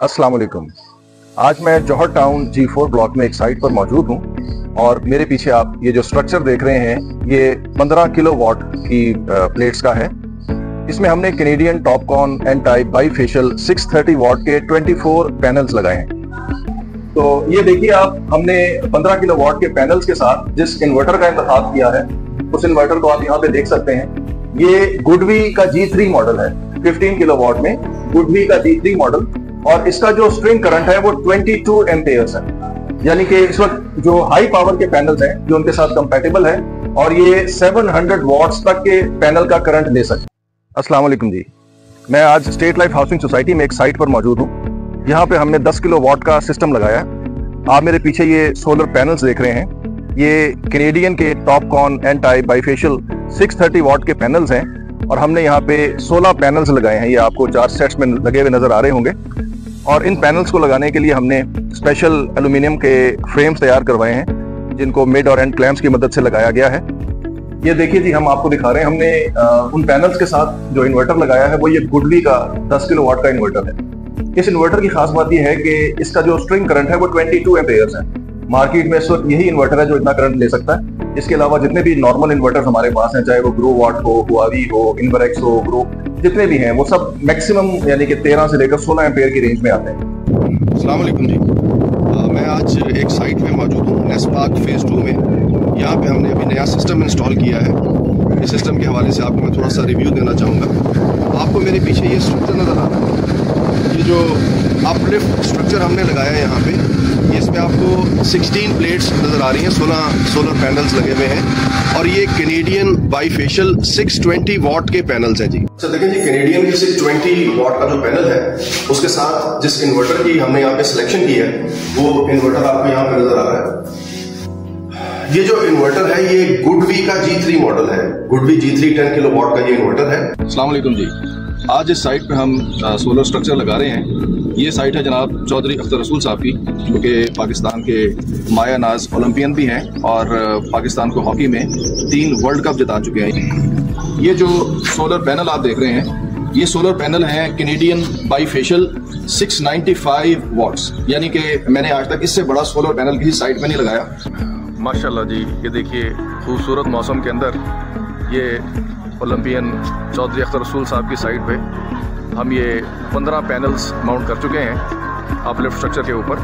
अस्सलाम वालेकुम। आज मैं जौहर टाउन G4 ब्लॉक में एक साइट पर मौजूद हूँ और मेरे पीछे आप ये जो स्ट्रक्चर देख रहे हैं ये 15 किलोवाट की प्लेट्स का है। इसमें हमने Canadian Topcon N type bifacial 630 watt के 24 पैनल्स लगाए हैं। तो ये देखिए आप, हमने 15 किलोवाट के पैनल्स के साथ जिस इन्वर्टर का इंतखाब किया है उस इन्वर्टर को आप यहाँ पे देख सकते हैं। ये गुडवी का G3 मॉडल है, 15 किलोवाट में गुडवी का G3 मॉडल, और इसका जो स्ट्रिंग करंट है वो 22 एम्पेयर्स है, यानी कि इस वक्त जो हाई पावर के पैनल्स हैं जो उनके साथ कंपैटिबल है, और ये 700 वॉट्स तक के पैनल का करंट ले सकते हैं। अस्सलाम वालेकुम जी, मैं आज स्टेट लाइफ हाउसिंग सोसाइटी में एक साइट पर मौजूद हूँ। यहाँ पे हमने 10 किलोवाट का सिस्टम लगाया है। आप मेरे पीछे ये सोलर पैनल्स देख रहे हैं, ये कैनेडियन के Topcon N type bifacial 630 watt के पैनल्स हैं, और हमने यहाँ पे 16 पैनल्स लगाए हैं। ये आपको 4 सेट्स में लगे हुए नजर आ रहे होंगे। और इन पैनल्स को लगाने के लिए हमने स्पेशल एल्यूमिनियम के फ्रेम्स तैयार करवाए हैं, जिनको मिड और एंड क्लैंप्स की मदद से लगाया गया है। ये देखिए जी, हम आपको दिखा रहे हैं, हमने उन पैनल्स के साथ जो इन्वर्टर लगाया है वो ये गुडवी का 10 किलोवाट का इन्वर्टर है। इस इन्वर्टर की खास बात यह है कि इसका जो स्ट्रिंग करंट है वो 22 एम्पेयर्स है। मार्केट में इस वक्त यही इन्वर्टर है जो इतना करंट ले सकता है। इसके अलावा जितने भी नॉर्मल इन्वर्टर्स हमारे पास हैं, चाहे वो ग्रो वाट हो, हुआवी हो, इन्वरेक्स हो, ग्रो, जितने भी हैं वो सब मैक्सिमम यानी कि 13 से लेकर 16 एम्पेयर की रेंज में आते हैं। अस्सलाम वालेकुम जी, मैं आज एक साइट में मौजूद हूँ, नेस्ट पार्क फेज 2 में। यहाँ पे हमने अभी नया सिस्टम इंस्टॉल किया है। इस सिस्टम के हवाले से आपको मैं थोड़ा सा रिव्यू देना चाहूँगा। आपको मेरे पीछे ये स्ट्रक्चर नज़र आ रहा है, ये जो अपलिफ्ट स्ट्रक्चर हमने लगाया है यहाँ पे, इसमें आपको 16 प्लेट्स नज़र आ रही हैं, 16 सोलर पैनल्स लगे हुए हैं, और ये कैनेडियन बाईफेशियल 620 वाट के पैनल्स हैं जी। अच्छा देखें जी, कैनेडियन के 620 वाट का जो पैनल है उसके साथ जिस इन्वर्टर की हमने यहाँ पे सिलेक्शन की है वो इन्वर्टर आपको यहाँ पे नजर आ रहा है। ये जो इन्वर्टर है ये गुडवी का G3 मॉडल है, गुडवी G3 10 किलोवाट का ये इन्वर्टर है। अस्सलाम वालेकुम जी, आज इस साइट पे हम सोलर स्ट्रक्चर लगा रहे हैं। ये साइट है जनाब चौधरी अख्तर रसूल साहब की, जो कि पाकिस्तान के माया नाज ओलंपियन भी हैं और पाकिस्तान को हॉकी में 3 वर्ल्ड कप जिता चुके हैं। ये जो सोलर पैनल आप देख रहे हैं, ये सोलर पैनल हैं कैनेडियन बाईफेशियल 695 वाट्स, यानी कि मैंने आज तक इससे बड़ा सोलर पैनल किसी साइट में नहीं लगाया। माशाल्लाह जी, ये देखिए खूबसूरत मौसम के अंदर ये ओलंपियन चौधरी अख्तर रसूल साहब की साइट पे हम ये 15 पैनल्स माउंट कर चुके हैं अपलिफ्ट स्ट्रक्चर के ऊपर।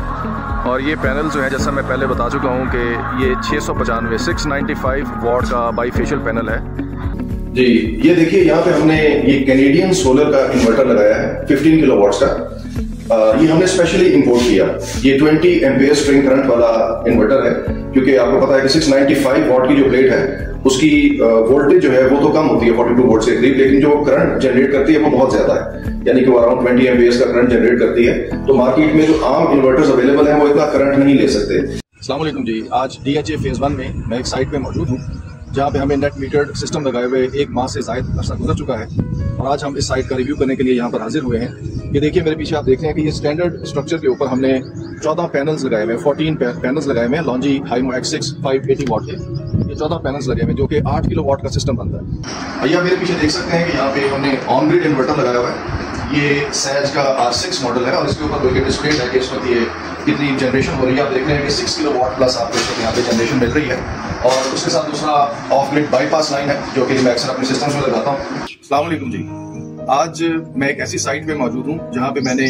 और ये पैनल जो है, जैसा मैं पहले बता चुका हूँ कि ये 695 वाट का बाईफेशियल पैनल है जी। ये देखिए यहाँ पे हमने ये कैनेडियन सोलर का इन्वर्टर लगाया है 15 किलोवाट्स का। ये हमने स्पेशली इंपोर्ट किया। ये 20 एम्पेयर स्ट्रिंग करंट वाला इन्वर्टर है, क्योंकि आपको पता है कि 695 वाट की जो प्लेट है उसकी वोल्टेज जो है वो तो कम होती है 42 वोल्ट से करीब, लेकिन जो करंट जनरेट करती है वो बहुत ज्यादा है, यानी कि वो अराउंड 20 एम्पेयर का करंट जनरेट करती है। तो मार्केट में जो आम इन्वर्टर्स अवेलेबल हैं वो इतना करंट नहीं ले सकते। अस्सलाम वालेकुम जी, आज DHA फेज 1 में मैं एक साइट पे मौजूद हूँ जहाँ पे हमें नेट मीटर्ड सिस्टम लगाए हुए 1 माह से ज़ायद अर्सा गुजर चुका है, और आज हम इस साइट का रिव्यू करने के लिए यहाँ पर हाजिर हुए हैं। ये देखिए मेरे पीछे आप देख रहे हैं कि ये स्टैंडर्ड स्ट्रक्चर के ऊपर हमने 14 पैनल्स लगाए हुए हैं, 14 पैनल्स लगाए हुए हैं लॉन्जी हाइमो X6 580 वाट के। ये 14 पैनल्स लगे हुए हैं जो कि 8 किलोवाट का सिस्टम बनता है। भैया मेरे पीछे देख सकते हैं कि यहाँ पे हमने ऑन ग्रिड इन्वर्टर लगाया हुआ है। ये सैज का R6 मॉडल है, और इसके ऊपर कोई डिस्प्ले है कि इस वक्त ये कितनी जनरेशन हो रही है। आप देख रहे हैं कि 6 किलोवाट प्लस आपको इस वक्त यहाँ पे जनरेशन मिल रही है, और उसके साथ दूसरा ऑफ ग्रिड बाईपास लाइन है जो कि मैं अक्सर अपने सिस्टम्स में लगाता हूँ। अस्सलाम वालेकुम जी, आज मैं एक ऐसी साइट पे मौजूद हूँ जहाँ पे मैंने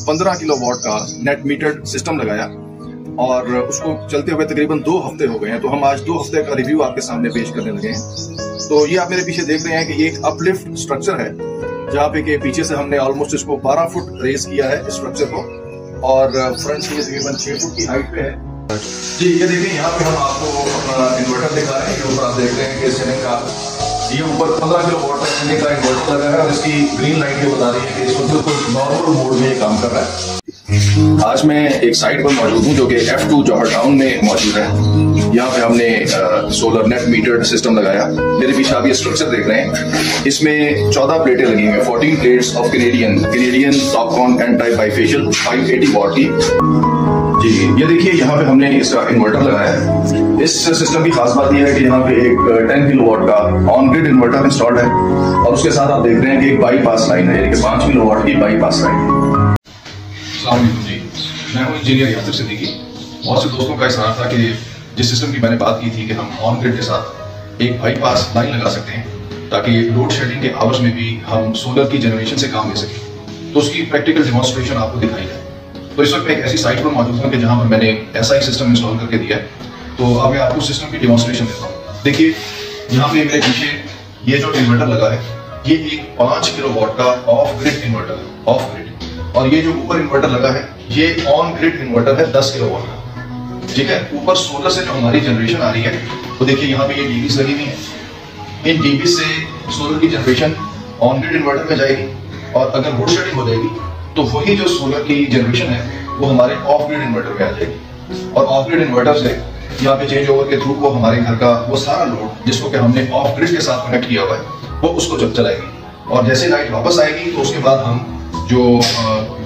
15 किलोवाट का नेट मीटर्ड सिस्टम लगाया, और उसको चलते हुए तकरीबन 2 हफ्ते हो गए हैं। तो हम आज 2 हफ्ते का रिव्यू आपके सामने पेश करने लगे हैं। तो ये आप मेरे पीछे देख रहे हैं कि ये एक अपलिफ्ट स्ट्रक्चर है, जहाँ पे के पीछे से हमने ऑलमोस्ट इसको 12 फुट रेज किया है इस स्ट्रक्चर को, और फ्रंट से ये तकरीबन 6 फुट की हाइट पे है जी। ये देखिए यहाँ पे हम आपको अपना इन्वर्टर दिखा रहे हैं। ये ऊपर आप देख रहे हैं कि सीलिंग का, ये ऊपर 15 किलोवाट का सीलिंग का इन्वर्टर लगा है, और इसकी ग्रीन लाइट ये बता रही है कि इस वक्त बिल्कुल नॉर्मल मोड में ये काम कर रहा है। आज मैं एक साइट पर मौजूद हूँ जो कि F2 जौहर टाउन में मौजूद है। यहाँ पे हमने सोलर नेट मीटर्ड सिस्टम लगाया। मेरे पीछे आप ये स्ट्रक्चर देख रहे हैं, इसमें 14 प्लेटें लगी हुई हैं, 14 plates of Canadian Topcon N type bifacial 580 watt की जी। ये देखिए यहाँ पे हमने इसका इन्वर्टर लगाया है। इस सिस्टम की खास बात यह है कि यहाँ पे एक 10 किलोवाट का ऑन ग्रिड इन्वर्टर इंस्टॉल्ड है, और उसके साथ आप देख रहे हैं कि एक बाईपास लाइन है, यानी कि 5 किलोवाट की बाईपास लाइन है। अस्सलाम वालेकुम जी, मैं हूँ इंजीनियर यासिर सिद्दीकी। बहुत से दोस्तों का इसरार था कि जिस सिस्टम की मैंने बात की थी कि हम ऑन ग्रिड के साथ एक बाईपास लाइन लगा सकते हैं ताकि लोड शेडिंग के आवर्स में भी हम सोलर की जनरेशन से काम ले सकें, तो उसकी प्रैक्टिकल डेमोन्स्ट्रेशन आपको दिखाई जाए। तो इस वक्त मैं एक ऐसी साइट पर मौजूद हूँ कि जहाँ पर मैंने ऐसा ही सिस्टम इंस्टॉल करके दिया है। तो अब मैं आपको सिस्टम की डेमोन्स्ट्रेशन देता हूँ। देखिए यहाँ पे मेरे पीछे ये जो इन्वर्टर लगा है, ये एक 5 किलोवाट का ऑफ ग्रिड इन्वर्टर है, ऑफ ग्रिड। और ये जो ऊपर इन्वर्टर लगा है, ये ऑन ग्रिड इन्वर्टर है 10 किलोवाट का। ठीक है, ऊपर सोलर से जो हमारी जनरेशन आ रही है, तो देखिए यहाँ पे ये डीबीस लगी हुई है। इन डीबीस से सोलर की जनरेशन ऑन ग्रिड इन्वर्टर में जाएगी, और अगर लोड शेडिंग हो जाएगी तो वही जो सोलर की जनरेशन है वो हमारे ऑफ ग्रिड इन्वर्टर में आ जाएगी। और ऑफ ग्रिड इन्वर्टर से यहाँ पे चेंज ओवर के थ्रू वो हमारे घर का वो सारा लोड जिसको कि हमने ऑफ ग्रिड के साथ कनेक्ट किया हुआ है, वो उसको जब चलाएगी। और जैसे लाइट वापस आएगी तो उसके बाद हम जो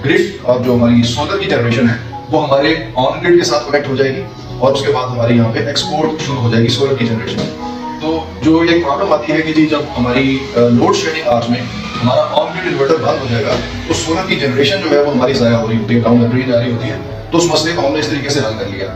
ग्रिड और जो हमारी सोलर की जनरेशन है वो हमारे ऑन ग्रिड के साथ कनेक्ट हो जाएगी, और उसके बाद हमारी यहाँ पे एक्सपोर्ट शुरू हो जाएगी सोलर की जनरेशन। तो जो एक प्रॉब्लम आती है कि जी जब हमारी लोड शेडिंग आवर्स में हमारा ऑन ग्रिड इन्वर्टर बंद हो जाएगा तो सोलर की जनरेशन जो है वो हमारी ज़ाया हो रही होती है, डाउन जा रही होती है। तो उस मसले को हमने इस तरीके से हल कर लिया।